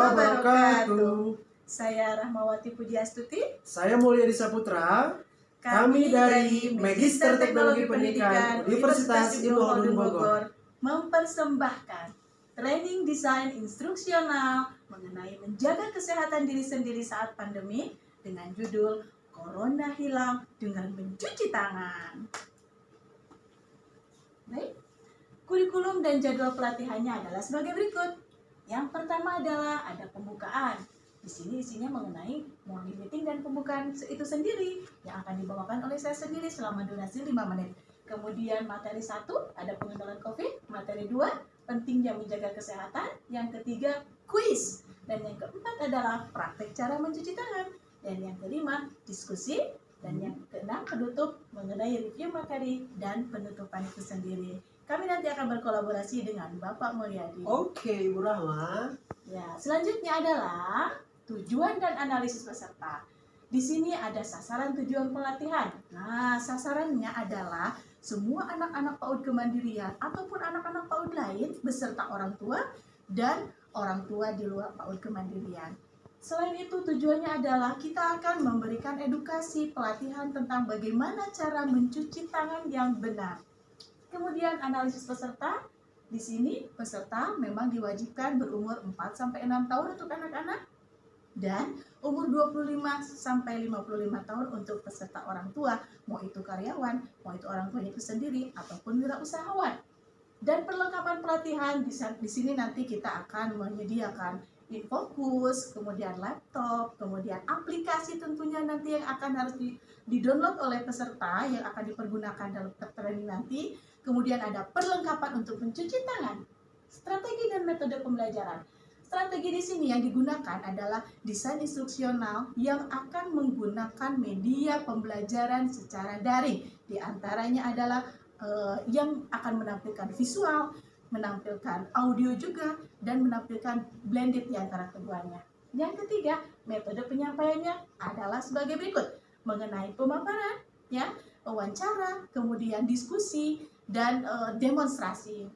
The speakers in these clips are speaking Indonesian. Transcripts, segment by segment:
wabarakatuh. Saya Rahmawati Pujiastuti. Saya Mulyadi Saputra. Kami dari Magister Teknologi Pendidikan Universitas Ilmu Haldun Bogor mempersembahkan training desain instruksional mengenai menjaga kesehatan diri sendiri saat pandemi dengan judul Corona Hilang dengan Mencuci Tangan. Baik, kurikulum dan jadwal pelatihannya adalah sebagai berikut. Yang pertama adalah ada pembukaan. Di sini isinya mengenai morning meeting dan pembukaan itu sendiri yang akan dibawakan oleh saya sendiri selama durasi 5 menit. Kemudian materi 1 ada pengenalan COVID, materi 2 pentingnya menjaga kesehatan, yang ketiga kuis, dan yang keempat adalah praktek cara mencuci tangan, dan yang kelima diskusi, dan yang keenam penutup mengenai review materi dan penutupan itu sendiri. Kami nanti akan berkolaborasi dengan Bapak Mulyadi. Oke, Ibu Rahma. Ya, selanjutnya adalah tujuan dan analisis peserta. Di sini ada sasaran tujuan pelatihan. Nah, sasarannya adalah semua anak-anak PAUD Kemandirian ataupun anak-anak PAUD lain beserta orang tua dan orang tua di luar PAUD Kemandirian. Selain itu, tujuannya adalah kita akan memberikan edukasi pelatihan tentang bagaimana cara mencuci tangan yang benar. Kemudian analisis peserta, di sini peserta memang diwajibkan berumur 4-6 tahun untuk anak-anak dan umur 25-55 tahun untuk peserta orang tua, mau itu karyawan, mau itu orang tuanya itu sendiri ataupun wirausahawan. Dan perlengkapan pelatihan di sini nanti kita akan menyediakan Infokus, kemudian laptop, kemudian aplikasi tentunya nanti yang akan harus di-download oleh peserta yang akan dipergunakan dalam training nanti. Kemudian ada perlengkapan untuk mencuci tangan, strategi dan metode pembelajaran. Strategi di sini yang digunakan adalah desain instruksional yang akan menggunakan media pembelajaran secara daring. Di antaranya adalah yang akan menampilkan visual, menampilkan audio juga, dan menampilkan blended di antara keduanya. Yang ketiga, metode penyampaiannya adalah sebagai berikut. Mengenai pemaparan, ya, wawancara, kemudian diskusi, dan demonstrasi.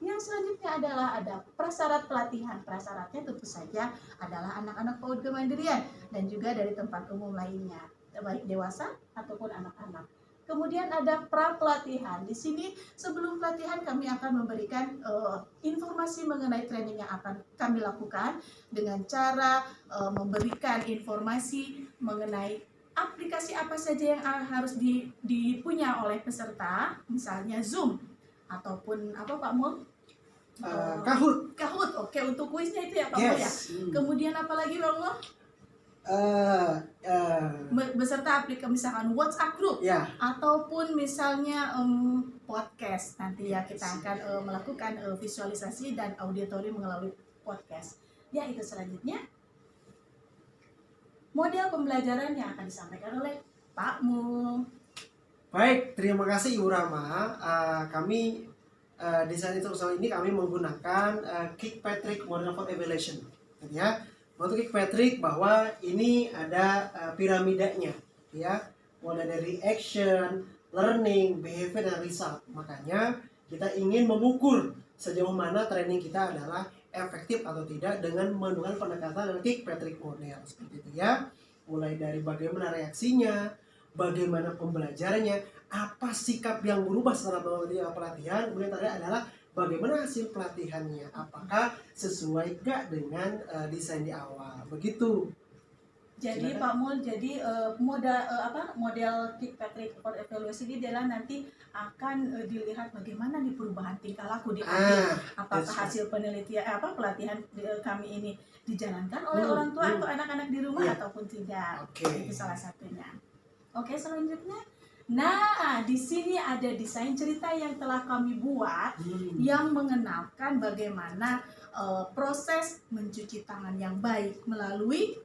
Yang selanjutnya adalah ada prasyarat pelatihan. Prasyaratnya tentu saja adalah anak-anak PAUD Kemandirian dan juga dari tempat umum lainnya, baik dewasa ataupun anak-anak. Kemudian ada pra pelatihan. Di sini sebelum pelatihan kami akan memberikan informasi mengenai training yang akan kami lakukan dengan cara memberikan informasi mengenai aplikasi apa saja yang harus dipunya oleh peserta, misalnya Zoom ataupun apa Pak Mul? Kahoot. Oke, untuk kuisnya itu ya Pak Mul ya. Kemudian apalagi Pak Mul? Beserta aplikasi misalkan WhatsApp group ya, ataupun misalnya podcast. Nanti ya kita akan melakukan visualisasi dan auditorium melalui podcast. Ya, itu selanjutnya model pembelajaran yang akan disampaikan oleh Pak Mu. Baik, terima kasih Ibu Rahma. Kami desain instruksional ini kami menggunakan Kirkpatrick Model for Evaluation. Ya, untuk Kirkpatrick bahwa ini ada piramidanya, ya, mulai dari action, learning, behavior, dan result. Makanya kita ingin mengukur sejauh mana training kita adalah efektif atau tidak dengan menggunakan pendekatan Kirkpatrick model seperti itu ya. Mulai dari bagaimana reaksinya, bagaimana pembelajarannya, apa sikap yang berubah setelah mengikuti pelatihan, kemudian terakhir adalah bagaimana hasil pelatihannya, apakah sesuai gak dengan desain di awal, begitu. Jadi Pak Mul, jadi model Kirkpatrick for Evaluation ini adalah nanti akan dilihat bagaimana nih perubahan tingkah laku diambil, apakah hasil penelitian pelatihan kami ini dijalankan oleh orang tua atau anak-anak di rumah ataupun tidak. Itu salah satunya. Oke, selanjutnya. Nah, di sini ada desain cerita yang telah kami buat yang mengenalkan bagaimana proses mencuci tangan yang baik melalui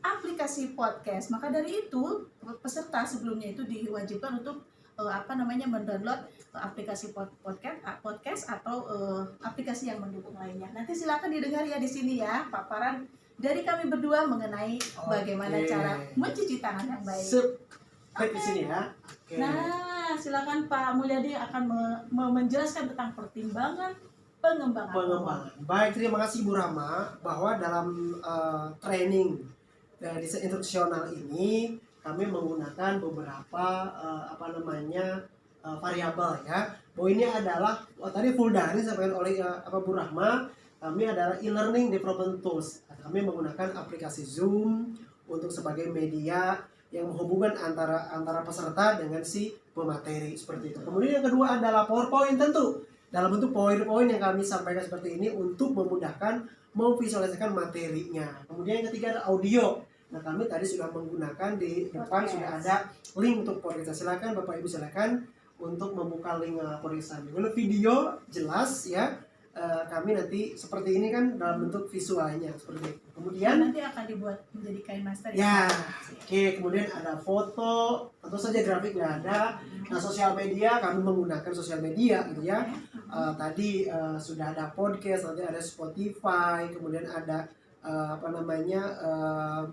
aplikasi podcast. Maka dari itu peserta sebelumnya itu diwajibkan untuk mendownload aplikasi podcast atau aplikasi yang mendukung lainnya. Nanti silakan didengar ya di sini ya paparan dari kami berdua mengenai bagaimana cara mencuci tangan yang baik. Di sini ya. Nah, silakan Pak Mulyadi akan menjelaskan tentang pertimbangan pengembangan. pengembangan. Baik, terima kasih Ibu Rama bahwa dalam training dari desain instruksional ini kami menggunakan beberapa variabel ya. Bahwa ini adalah tadi full dari disampaikan oleh Bu Rahma, kami adalah e-learning development tools. Kami menggunakan aplikasi Zoom untuk sebagai media yang menghubungkan antara peserta dengan si pemateri seperti itu. Kemudian yang kedua adalah PowerPoint, tentu dalam bentuk PowerPoint yang kami sampaikan seperti ini untuk memudahkan memvisualisasikan materinya. Kemudian yang ketiga adalah audio. Nah, kami tadi sudah menggunakan di depan sudah ada link untuk podcast. Silakan Bapak Ibu, silakan untuk membuka link podcast kami. Kalau video jelas ya, kami nanti seperti ini kan dalam bentuk visualnya seperti itu. Kemudian nanti akan dibuat menjadi kain master ya. Oke, kemudian ada foto, tentu saja grafiknya ada. Nah, sosial media kami menggunakan sosial media gitu ya. Tadi sudah ada podcast, nanti ada Spotify, kemudian ada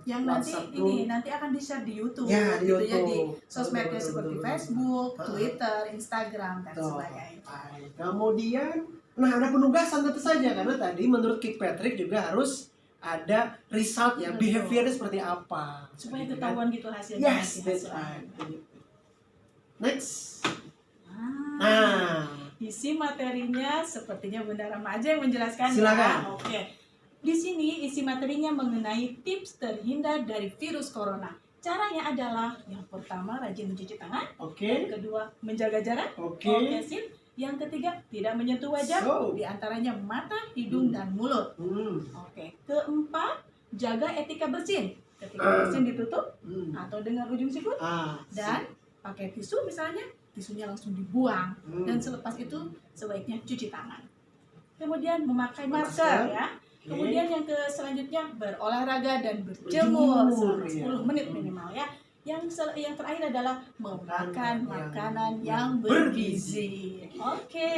yang WhatsApp nanti akan di-share di YouTube, ya, di gitu YouTube. ya, di sosmednya seperti betul. Facebook, Twitter, Instagram dan Betul. sebagainya. Baik. Kemudian, nah ada penugasan tentu saja karena tadi menurut Kirkpatrick juga harus ada result ya, Betul. behaviornya seperti apa Supaya gitu kan. ketahuan gitu hasilnya. Yes, that's right. Next. Nah, isi materinya sepertinya Bunda Rama aja yang menjelaskan. Silakan. Ya. Oke. Di sini isi materinya mengenai tips terhindar dari virus corona. Caranya adalah yang pertama rajin mencuci tangan, Oke. yang kedua menjaga jarak, Oke. sip. Yang ketiga tidak menyentuh wajah, So. di antaranya mata, hidung dan mulut. Oke. Keempat, jaga etika bersin. Ketika bersin ditutup atau dengan ujung sikut dan pakai tisu misalnya, tisunya langsung dibuang dan selepas itu sebaiknya cuci tangan. Kemudian memakai masker ya. Kemudian yang selanjutnya berolahraga dan berjemur selama 10 menit minimal ya. Yang terakhir adalah makan makanan yang bergizi. Oke.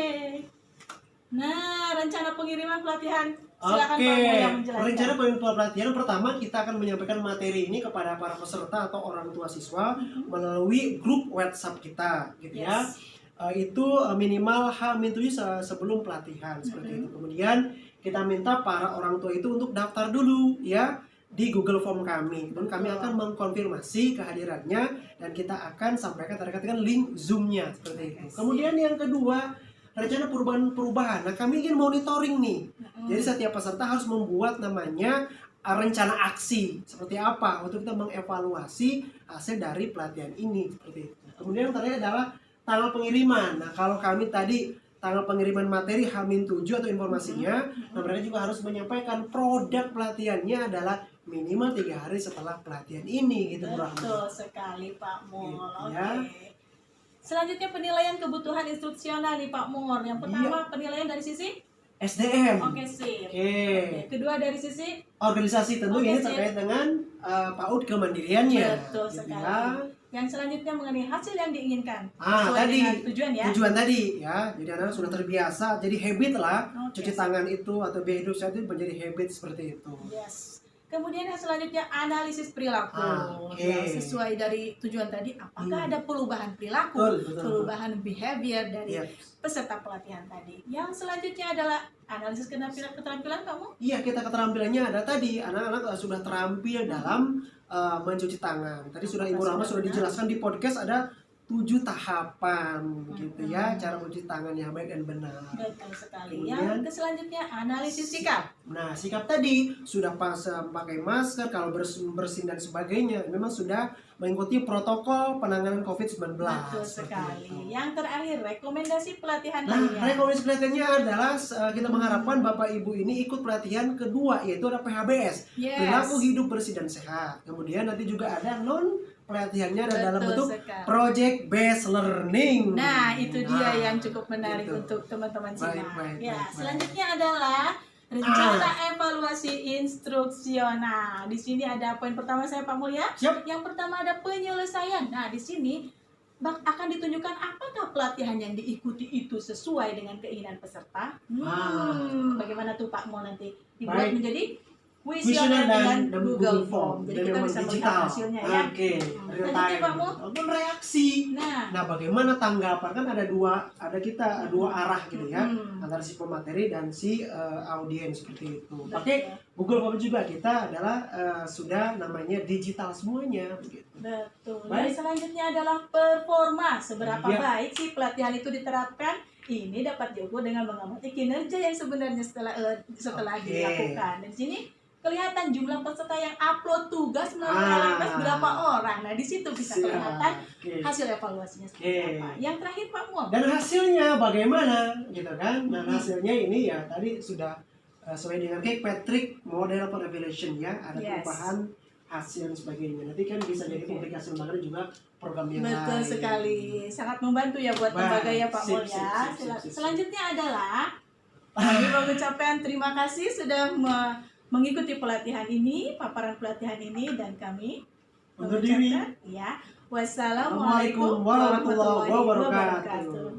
Nah, rencana pengiriman pelatihan silakan Pak Mo yang menjelaskan. Rencana pengiriman pelatihan pertama kita akan menyampaikan materi ini kepada para peserta atau orang tua siswa melalui grup WhatsApp kita, gitu ya. Itu minimal H-7 sebelum pelatihan seperti itu. Kemudian kita minta para orang tua itu untuk daftar dulu ya di Google Form kami. Dan kami akan mengkonfirmasi kehadirannya dan kita akan sampaikan terkait dengan link Zoom-nya seperti itu. Kemudian yang kedua, rencana perubahan. Nah, kami ingin monitoring nih. Jadi setiap peserta harus membuat namanya rencana aksi seperti apa untuk kita mengevaluasi hasil dari pelatihan ini seperti itu. Kemudian yang terakhir adalah tanggal pengiriman. Nah, kalau kami tadi tanggal pengiriman materi H-7 atau informasinya, nah mereka juga harus menyampaikan produk pelatihannya adalah minimal 3 hari setelah pelatihan ini gitu Bu Rahma. Betul sekali Pak Mul. Gitu, Oke. ya. Selanjutnya penilaian kebutuhan instruksional nih Pak Mul. Yang pertama penilaian dari sisi SDM. Oke, sip. Oke. Kedua dari sisi Organisasi tentu ini sip. terkait dengan PAUD kemandiriannya. Betul gitu sekali. ya. Yang selanjutnya mengenai hasil yang diinginkan. Tadi dengan tujuan ya. Tujuan tadi ya. Jadi anak sudah terbiasa, jadi habit lah. Oke, Cuci tangan itu atau biaya hidup sehat itu menjadi habit seperti itu. Yes. Kemudian yang selanjutnya analisis perilaku. Oke. Ya, sesuai dari tujuan tadi, apakah ada perubahan perilaku, Betul. perubahan behavior dari Iya. peserta pelatihan tadi. Yang selanjutnya adalah analisis keterampilan kamu. Iya, kita keterampilannya ada tadi. Anak-anak sudah terampil dalam mencuci tangan. Tadi sudah Ibu Rahma sudah dijelaskan di podcast ada 7 tahapan gitu ya, cara mencuci tangan yang baik dan benar. Betul sekali. Kemudian, Yang selanjutnya analisis sikap. Nah, sikap tadi sudah pakai masker, kalau bersin dan sebagainya, memang sudah mengikuti protokol penanganan COVID-19. Betul sekali. Yang terakhir rekomendasi pelatihan Nah, lainnya. rekomendasi pelatihannya adalah kita mengharapkan Bapak Ibu ini ikut pelatihan kedua, yaitu ada PHBS, Yes. perilaku hidup bersih dan sehat. Kemudian nanti juga ada pelatihannya ada dalam Betul bentuk sekali. project based learning. Nah, itu dia yang cukup menarik gitu. untuk teman-teman simak. Baik, Ya, baik. selanjutnya adalah rencana evaluasi instruksional. Di sini ada poin pertama saya Pak Mulya. Siap. Yang pertama ada penyelesaian. Nah, di sini akan ditunjukkan apakah pelatihan yang diikuti itu sesuai dengan keinginan peserta. Bagaimana tuh Pak Mul nanti dibuat Baik. menjadi Kuesioner dan Google Form. Jadi kita memang bisa melihat hasilnya ya. Oke, real Lanjut ya, time. Pak Mu. Ataupun reaksi. Nah, bagaimana tanggapan? Kan ada dua arah gitu ya, antara si pemateri dan si audiens seperti itu. Pakai Google Form juga kita adalah sudah namanya digital semuanya begitu. Betul. Baik. Dan selanjutnya adalah performa. Seberapa Iya. baik sih pelatihan itu diterapkan? Ini dapat diukur dengan mengamati kinerja yang sebenarnya setelah Oke. dilakukan. Dan di sini kelihatan jumlah peserta yang upload tugas melalui Ah. LMS berapa orang. Nah, di situ bisa Siap. kelihatan Oke. hasil evaluasinya seperti Oke. apa. Yang terakhir Pak Muam. Dan hasilnya bagaimana gitu kan? Dan hasilnya ini ya tadi sudah sesuai dengan Kirkpatrick Model for Evaluation ya, ada Yes. perubahan hasil dan sebagainya. Nanti kan bisa jadi publikasi lembaga dan juga program yang Betul lain. sekali, sangat membantu ya buat Baik. lembaga ya Pak Sip, Mul ya. sip, sip. Selanjutnya adalah kami mengucapkan terima kasih sudah mengikuti pelatihan ini, paparan pelatihan ini, dan kami Undur diri. mengucapkan ya, wassalamualaikum Assalamualaikum warahmatullahi warahmatullahi wabarakatuh. wabarakatuh.